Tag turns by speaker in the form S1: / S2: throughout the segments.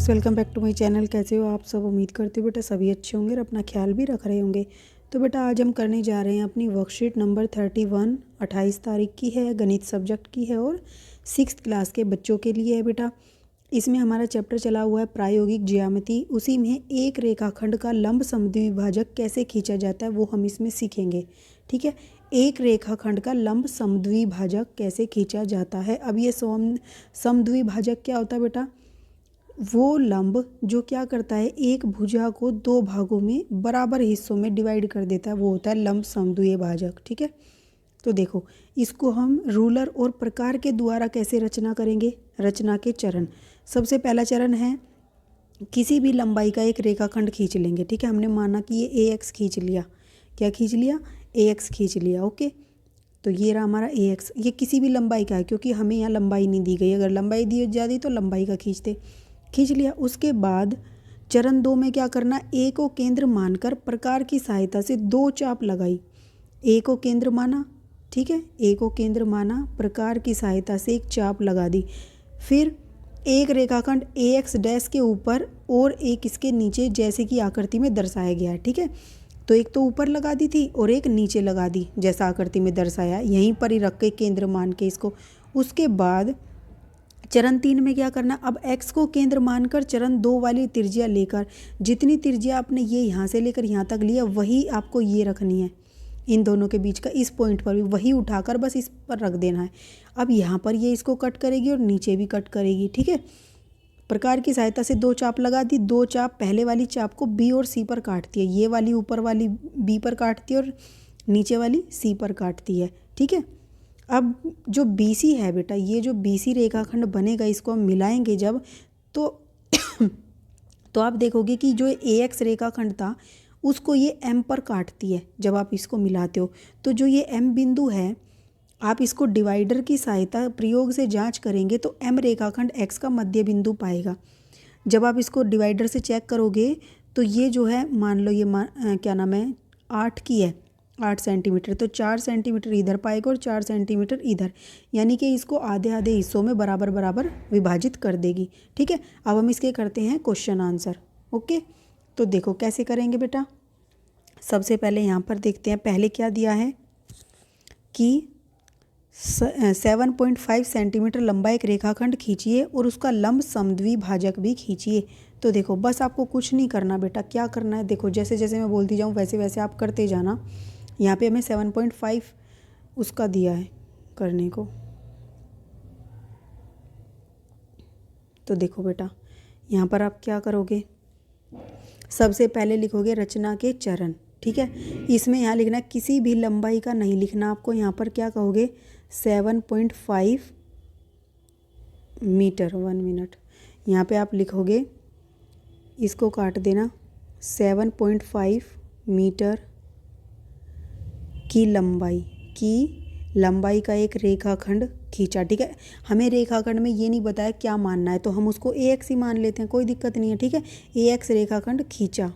S1: Friends, welcome back to my channel. कैसे हो आप सब? उम्मीद करती हूँ बेटा सभी अच्छे होंगे और अपना ख्याल भी रख रहे होंगे। तो बेटा आज हम करने जा रहे हैं अपनी वर्कशीट नंबर 31। 28 तारीख की है, गणित सब्जेक्ट की है और 6th क्लास के बच्चों के लिए है बेटा। इसमें हमारा चैप्टर चला हुआ है प्रायोगिक ज्यामिति। उसी में एक रेखाखंड का लंब समद्विभाजक कैसे खींचा जाता है वो हम इसमें सीखेंगे। ठीक है, एक रेखाखंड का लंब समद्विभाजक कैसे खींचा जाता है। अब ये समद्विभाजक क्या होता है बेटा? वो लंब जो क्या करता है, एक भुजा को दो भागों में बराबर हिस्सों में डिवाइड कर देता है, वो होता है लंब समद्विभाजक। ठीक है, तो देखो इसको हम रूलर और प्रकार के द्वारा कैसे रचना करेंगे। रचना के चरण, सबसे पहला चरण है किसी भी लंबाई का एक रेखाखंड खींच लेंगे। ठीक है, हमने माना कि ये AX खींच लिया। क्या खींच लिया? AX खींच लिया। ओके, तो ये रहा हमारा AX। ये किसी भी लंबाई का है क्योंकि हमें यहाँ लंबाई नहीं दी गई। अगर लंबाई दी जाती तो लंबाई का खींच लिया। उसके बाद चरण 2 में क्या करना, ए को केंद्र मानकर प्रकार की सहायता से दो चाप लगाई। ए को केंद्र माना, ठीक है, ए को केंद्र माना, प्रकार की सहायता से एक चाप लगा दी। फिर एक रेखाखंड AX डैश के ऊपर और एक इसके नीचे जैसे कि आकृति में दर्शाया गया है। ठीक है, तो एक तो ऊपर लगा दी थी और एक नीचे लगा दी जैसा आकृति में दर्शाया, यहीं पर ही रख के केंद्र मान के इसको। उसके बाद चरण 3 में क्या करना, अब x को केंद्र मानकर चरण 2 वाली त्रिज्या लेकर, जितनी त्रिज्या आपने ये यहाँ से लेकर यहाँ तक लिया वही आपको ये रखनी है। इन दोनों के बीच का इस पॉइंट पर भी वही उठाकर बस इस पर रख देना है। अब यहाँ पर ये इसको कट करेगी और नीचे भी कट करेगी। ठीक है, प्रकार की सहायता से दो चाप लगा दी। दो चाप पहले वाली चाप को B और C पर काटती है, ये वाली ऊपर वाली B पर काटती है और नीचे वाली C पर काटती है। ठीक है, अब जो BC है बेटा, ये जो BC रेखाखंड बनेगा इसको हम मिलाएंगे जब, तो तो आप देखोगे कि जो AX रेखाखंड था उसको ये M पर काटती है। जब आप इसको मिलाते हो तो जो ये M बिंदु है, आप इसको डिवाइडर की सहायता प्रयोग से जांच करेंगे तो M रेखाखंड X का मध्य बिंदु पाएगा। जब आप इसको डिवाइडर से चेक करोगे तो ये जो है, मान लो ये क्या नाम है, 8 की है, 8 सेंटीमीटर, तो 4 सेंटीमीटर इधर पाएगा और 4 सेंटीमीटर इधर, यानी कि इसको आधे आधे हिस्सों में बराबर बराबर विभाजित कर देगी। ठीक है, अब हम इसके करते हैं क्वेश्चन आंसर। ओके, तो देखो कैसे करेंगे बेटा। सबसे पहले यहाँ पर देखते हैं, पहले क्या दिया है कि 7.5 सेंटीमीटर लंबा एक रेखाखंड खींचिए और उसका लंब समद्विभाजक भी खींचिए। तो देखो बस आपको कुछ नहीं करना बेटा, क्या करना है देखो, जैसे जैसे मैं बोलती जाऊँ वैसे वैसे आप करते जाना। यहाँ पे हमें 7.5 उसका दिया है करने को। तो देखो बेटा यहाँ पर आप क्या करोगे, सबसे पहले लिखोगे रचना के चरण। ठीक है, इसमें यहाँ लिखना किसी भी लंबाई का नहीं लिखना आपको, यहाँ पर क्या कहोगे 7.5 मीटर। 1 मिनट, यहाँ पे आप लिखोगे, इसको काट देना, 7.5 मीटर की लंबाई का एक रेखाखंड खींचा। ठीक है, हमें रेखाखंड में ये नहीं बताया क्या मानना है तो हम उसको AX ही मान लेते हैं, कोई दिक्कत नहीं है। ठीक है, AX रेखाखंड खींचा,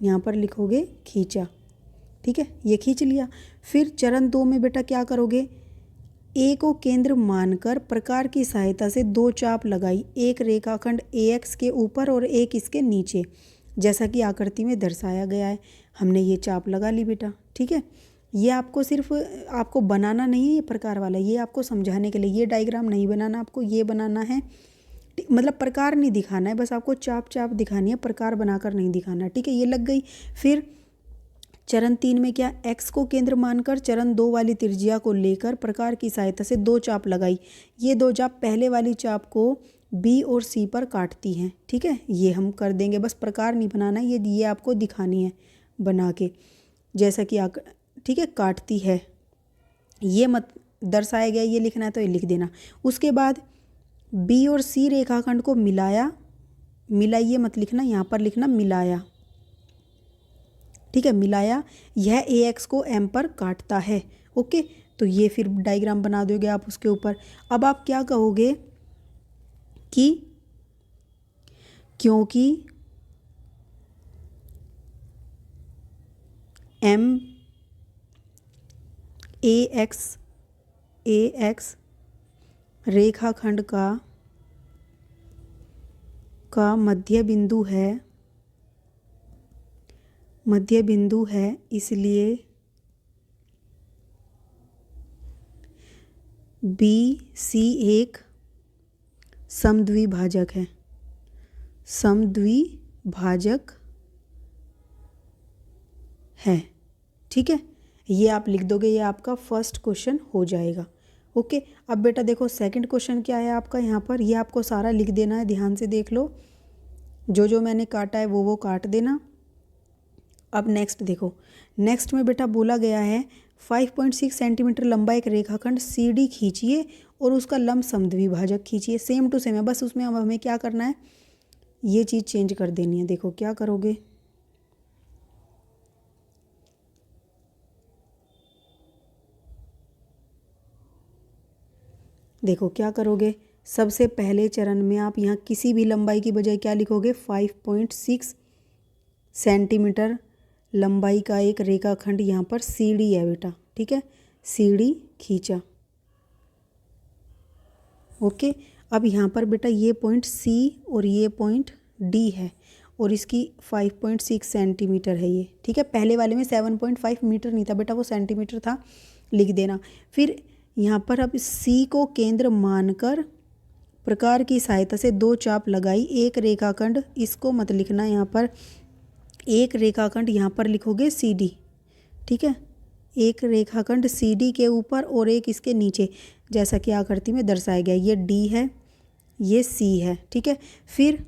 S1: यहाँ पर लिखोगे खींचा। ठीक है, ये खींच लिया। फिर चरण 2 में बेटा क्या करोगे, A को केंद्र मानकर प्रकार की सहायता से दो चाप लगाई, एक रेखाखंड AX के ऊपर और एक इसके नीचे जैसा कि आकृति में दर्शाया गया है। हमने ये चाप लगा ली बेटा। ठीक है, ये आपको सिर्फ आपको बनाना नहीं है ये प्रकार वाला, ये आपको समझाने के लिए, ये डायग्राम नहीं बनाना आपको, ये बनाना है, मतलब प्रकार नहीं दिखाना है, बस आपको चाप चाप दिखानी है, प्रकार बनाकर नहीं दिखाना। ठीक है, ये लग गई। फिर चरण 3 में क्या, X को केंद्र मानकर चरण 2 वाली त्रिज्या को लेकर प्रकार की सहायता से दो चाप लगाई। ये दो चाप पहले वाली चाप को B और C पर काटती हैं। ठीक है, ये हम कर देंगे, बस प्रकार नहीं बनाना है, ये आपको दिखानी है बना के, जैसा कि ठीक है, काटती है, ये मत दर्शाया गया, ये लिखना है तो ये लिख देना। उसके बाद B और C रेखाखंड को मिलाइए मत लिखना, यहाँ पर लिखना मिलाया। ठीक है, मिलाया, यह AX को M पर काटता है। ओके, तो ये फिर डायग्राम बना दोगे आप उसके ऊपर। अब आप क्या कहोगे कि क्योंकि AX रेखाखंड का मध्य बिंदु है, इसलिए BC एक समद्विभाजक है, समद्विभाजक है। ठीक है, ये आप लिख दोगे, ये आपका फर्स्ट क्वेश्चन हो जाएगा। ओके, अब बेटा देखो सेकंड क्वेश्चन क्या है आपका यहाँ पर, ये आपको सारा लिख देना है, ध्यान से देख लो, जो जो मैंने काटा है वो काट देना। अब नेक्स्ट देखो, नेक्स्ट में बेटा बोला गया है 5.6 सेंटीमीटर लंबा एक रेखाखंड CD खींचिए और उसका लंब समद्विभाजक खींचिए। सेम टू सेम है, बस उसमें अब हमें क्या करना है, ये चीज़ चेंज कर देनी है। देखो क्या करोगे, देखो क्या करोगे, सबसे पहले चरण में आप यहाँ किसी भी लंबाई की बजाय क्या लिखोगे, 5.6 सेंटीमीटर लंबाई का एक रेखाखंड यहाँ पर CD है बेटा। ठीक है, CD खींचा। ओके, अब यहाँ पर बेटा ये पॉइंट C और ये पॉइंट D है और इसकी 5.6 सेंटीमीटर है ये। ठीक है, पहले वाले में 7.5 मीटर नहीं था बेटा, वो सेंटीमीटर था, लिख देना। फिर यहाँ पर अब C को केंद्र मानकर प्रकार की सहायता से 2 चाप लगाई, एक रेखाखंड, इसको मत लिखना यहाँ पर, एक रेखाखंड यहाँ पर लिखोगे CD। ठीक है, एक रेखाखंड CD के ऊपर और एक इसके नीचे, जैसा कि आकृति में दर्शाया गया, ये D है, ये C है। ठीक है, फिर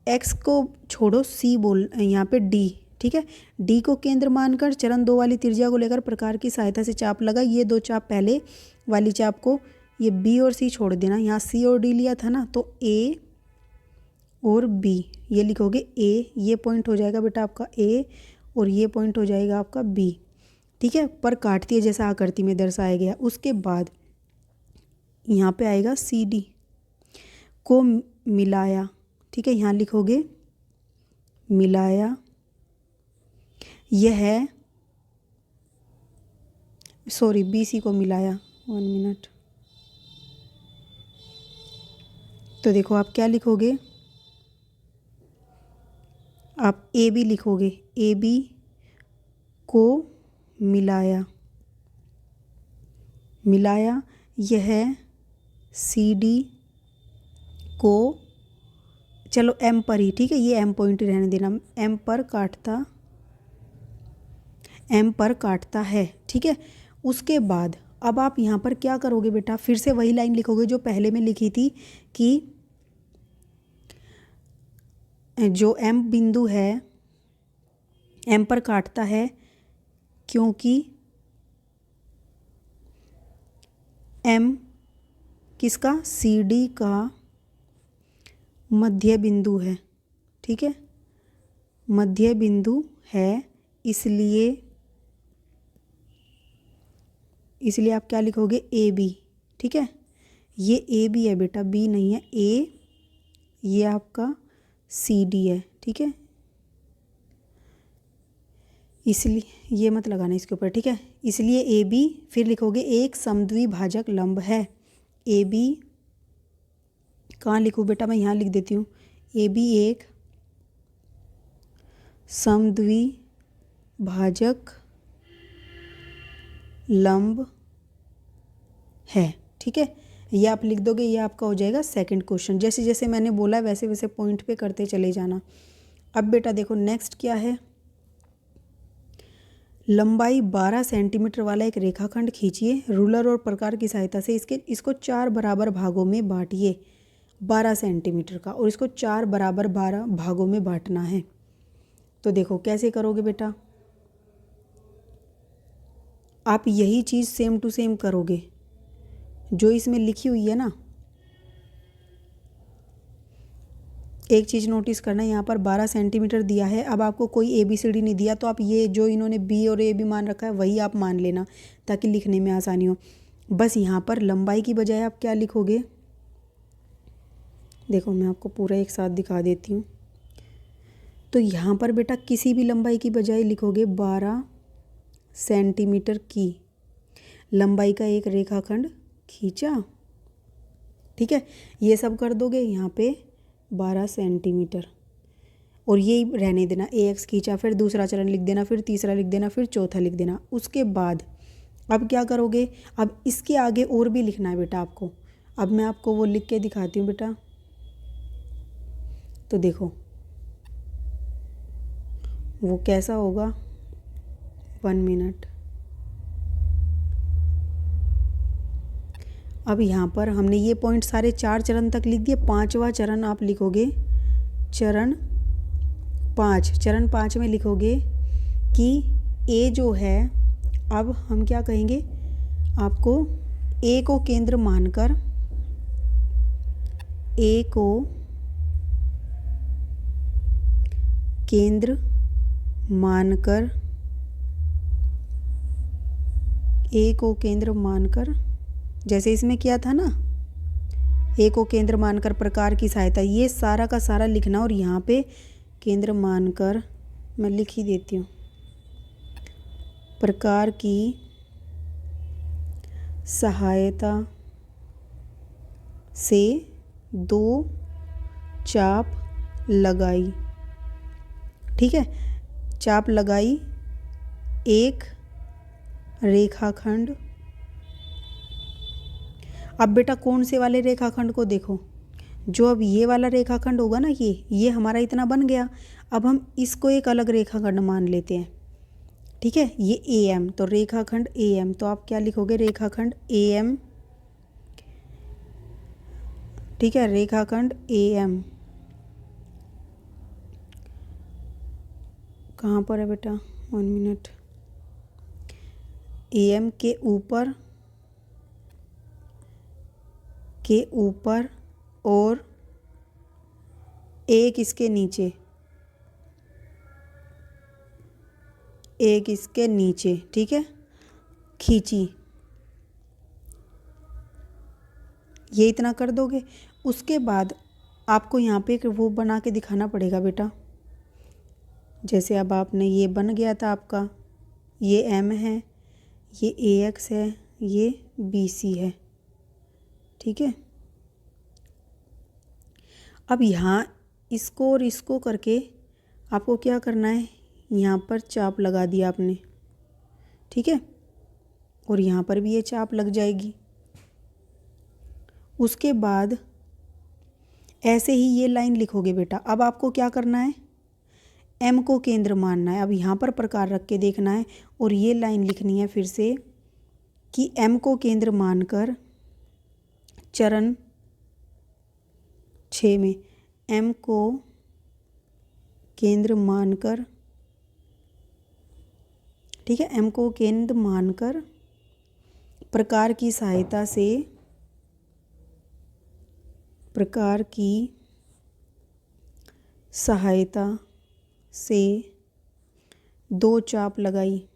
S1: X को छोड़ो, C बोल यहाँ पे D। ठीक है, D को केंद्र मानकर चरण 2 वाली त्रिज्या को लेकर प्रकार की सहायता से चाप लगा। ये 2 चाप, पहले वाली चाप को ये B और C छोड़ देना, यहाँ C और D लिया था ना, तो A और B ये लिखोगे A, ये पॉइंट हो जाएगा बेटा आपका A और ये पॉइंट हो जाएगा आपका B। ठीक है, पर काटती है जैसा आकृति में दर्शाया गया। उसके बाद यहाँ पे आएगा CD को मिलाया। ठीक है, यहाँ लिखोगे मिलाया, यह है, सॉरी BC को मिलाया, 1 मिनट। तो देखो आप क्या लिखोगे, आप AB लिखोगे, AB को मिलाया, यह CD को, चलो M पर ही, ठीक है, ये M पॉइंट रहने देना, M पर काटता है। ठीक है, उसके बाद अब आप यहाँ पर क्या करोगे बेटा, फिर से वही लाइन लिखोगे जो पहले में लिखी थी कि जो M बिंदु है, M पर काटता है क्योंकि M किसका, CD का मध्य बिंदु है। ठीक है, मध्य बिंदु है, इसलिए आप क्या लिखोगे, AB। ठीक है, ये AB है बेटा, B नहीं है, A, ये आपका CD है। ठीक है, इसलिए ये मत लगाना इसके ऊपर। ठीक है, इसलिए AB, फिर लिखोगे एक समद्विभाजक लंब है। AB कहाँ लिखूँ बेटा, मैं यहाँ लिख देती हूँ, AB एक समद्विभाजक लंब है। ठीक है, ये आप लिख दोगे, ये आपका हो जाएगा सेकंड क्वेश्चन। जैसे जैसे मैंने बोला वैसे वैसे पॉइंट पे करते चले जाना। अब बेटा देखो नेक्स्ट क्या है, लंबाई 12 सेंटीमीटर वाला एक रेखाखंड खींचिए, रूलर और प्रकार की सहायता से इसको 4 बराबर भागों में बांटिए, 12 सेंटीमीटर का, और इसको 4 बराबर 12 भागों में बांटना है। तो देखो कैसे करोगे बेटा, आप यही चीज़ सेम टू सेम करोगे जो इसमें लिखी हुई है ना। एक चीज़ नोटिस करना, यहाँ पर 12 सेंटीमीटर दिया है, अब आपको कोई ABCD नहीं दिया, तो आप ये जो इन्होंने B और AB मान रखा है वही आप मान लेना ताकि लिखने में आसानी हो। बस यहाँ पर लंबाई की बजाय आप क्या लिखोगे, देखो मैं आपको पूरा एक साथ दिखा देती हूँ। तो यहाँ पर बेटा किसी भी लंबाई की बजाय लिखोगे 12 सेंटीमीटर की लंबाई का एक रेखाखंड खींचा। ठीक है, ये सब कर दोगे, यहाँ पे 12 सेंटीमीटर। और ये रहने देना, ए एक्स खींचा, फिर दूसरा चरण लिख देना, फिर तीसरा लिख देना, फिर चौथा लिख देना। उसके बाद अब क्या करोगे, अब इसके आगे और भी लिखना है बेटा आपको। अब मैं आपको वो लिख के दिखाती हूँ बेटा। तो देखो वो कैसा होगा, 1 मिनट। अब यहाँ पर हमने ये पॉइंट सारे 4 चरण तक लिख दिए। 5वां चरण आप लिखोगे चरण 5। चरण 5 में लिखोगे कि ए जो है, अब हम क्या कहेंगे, आपको ए को केंद्र मानकर, ए को केंद्र मानकर, ए को केंद्र मानकर, जैसे इसमें किया था ना, ए को केंद्र मानकर प्रकार की सहायता, ये सारा का सारा लिखना। और यहाँ पे केंद्र मानकर मैं लिख ही देती हूँ, प्रकार की सहायता से 2 चाप लगाई। ठीक है, चाप लगाई, एक रेखाखंड। अब बेटा कौन से वाले रेखाखंड को देखो, जो अब ये वाला रेखाखंड होगा ना, ये हमारा इतना बन गया। अब हम इसको एक अलग रेखाखंड मान लेते हैं। ठीक है, ये ए एम, तो रेखाखंड ए एम, तो आप क्या लिखोगे, रेखाखंड ए एम। ठीक है, रेखाखंड ए एम कहाँ पर है बेटा, 1 मिनट। ए एम के ऊपर और एक इसके नीचे, एक इसके नीचे। ठीक है, खींची, ये इतना कर दोगे। उसके बाद आपको यहाँ पे एक वो बना के दिखाना पड़ेगा बेटा। जैसे अब आपने, ये बन गया था आपका, ये एम है, ये ए एक्स है, ये बी सी है। ठीक है, अब यहाँ इसको और इसको करके आपको क्या करना है, यहाँ पर चाप लगा दिया आपने। ठीक है, और यहाँ पर भी ये चाप लग जाएगी। उसके बाद ऐसे ही ये लाइन लिखोगे बेटा। अब आपको क्या करना है, एम को केंद्र मानना है। अब यहाँ पर प्रकार रख के देखना है और ये लाइन लिखनी है फिर से कि एम को केंद्र मानकर चरण 6 में, एम को केंद्र मानकर, ठीक है, एम को केंद्र मानकर प्रकार की सहायता से, प्रकार की सहायता से 2 चाप लगाई।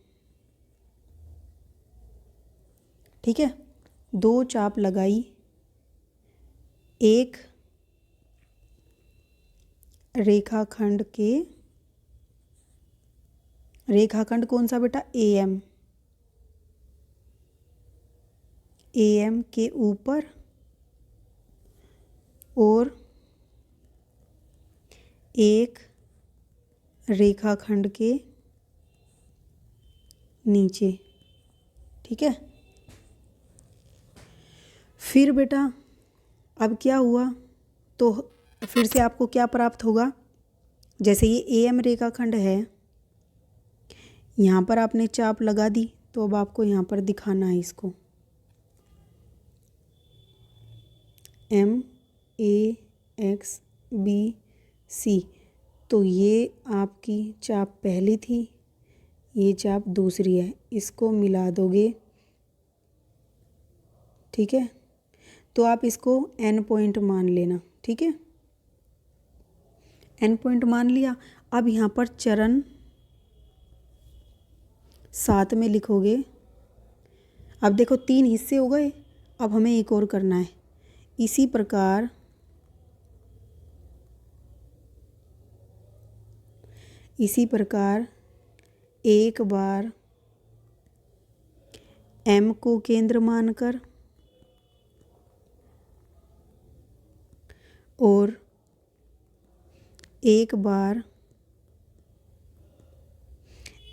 S1: ठीक है, 2 चाप लगाई, एक रेखाखंड के, रेखाखंड कौन सा बेटा, ए एम के ऊपर और एक रेखाखंड के नीचे। ठीक है, फिर बेटा अब क्या हुआ, तो फिर से आपको क्या प्राप्त होगा, जैसे ये ए एम रेखाखंड है, यहाँ पर आपने चाप लगा दी, तो अब आपको यहाँ पर दिखाना है इसको, M A X B C. तो ये आपकी चाप पहली थी, ये चाप दूसरी है, इसको मिला दोगे। ठीक है, तो आप इसको एन पॉइंट मान लेना। ठीक है, एन पॉइंट मान लिया। अब यहाँ पर चरण 7 में लिखोगे। अब देखो 3 हिस्से हो गए, अब हमें एक और करना है। इसी प्रकार एक बार एम को केंद्र मानकर और एक बार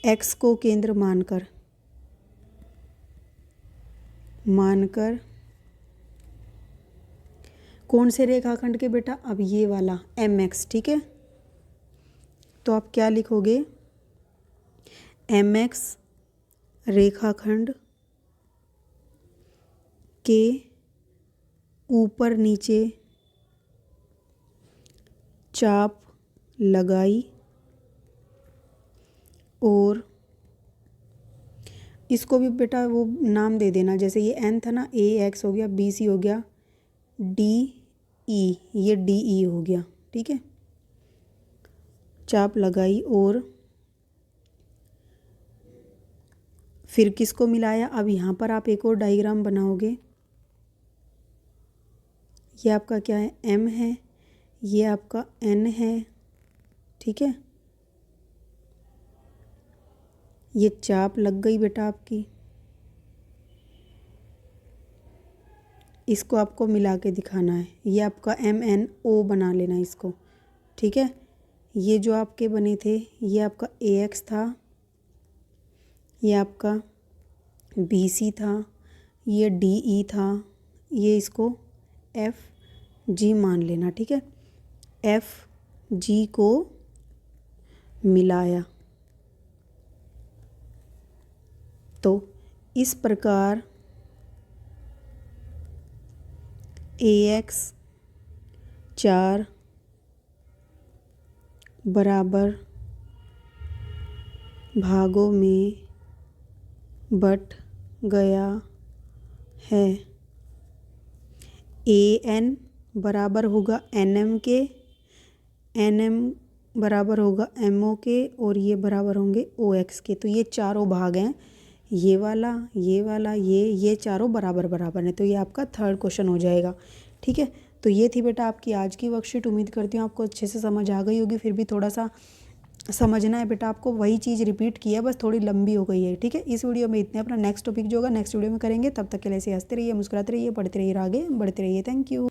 S1: x को केंद्र मानकर कौन से रेखाखंड के बेटा, अब ये वाला mx, ठीक है। तो आप क्या लिखोगे, mx रेखाखंड के ऊपर नीचे चाप लगाई और इसको भी बेटा वो नाम दे देना, जैसे ये n था ना, ए एक्स हो गया, बी सी हो गया, डी ई, ये डी ई हो गया, ठीक है। चाप लगाई और फिर किसको मिलाया, अब यहाँ पर आप एक और डायग्राम बनाओगे। ये आपका क्या है, m है, ये आपका n है, ठीक है। ये चाप लग गई बेटा आपकी, इसको आपको मिला के दिखाना है। ये आपका MNO बना लेना इसको, ठीक है। ये जो आपके बने थे, ये आपका AX था, ये आपका BC था, ये DE था, ये इसको FG मान लेना, ठीक है। FG को मिलाया तो इस प्रकार AX 4 बराबर भागों में बट गया है। AN बराबर होगा NM के, NM बराबर होगा MO के, और ये बराबर होंगे OX के। तो ये चारों भाग हैं, ये वाला, ये वाला, ये चारों बराबर बराबर हैं। तो ये आपका थर्ड क्वेश्चन हो जाएगा, ठीक है। तो ये थी बेटा आपकी आज की वर्कशीट। उम्मीद करती हूँ आपको अच्छे से समझ आ गई होगी। फिर भी थोड़ा सा समझना है बेटा, आपको वही चीज़ रिपीट की है, बस थोड़ी लंबी हो गई है, ठीक है। इस वीडियो में इतने, अपना नेक्स्ट टॉपिक जो होगा नेक्स्ट वीडियो में करेंगे। तब तक के लिए ऐसे हंसते रहिए, मुस्कुराते रहिए, पढ़ते रहिए, आगे बढ़ते रहिए। Thank you.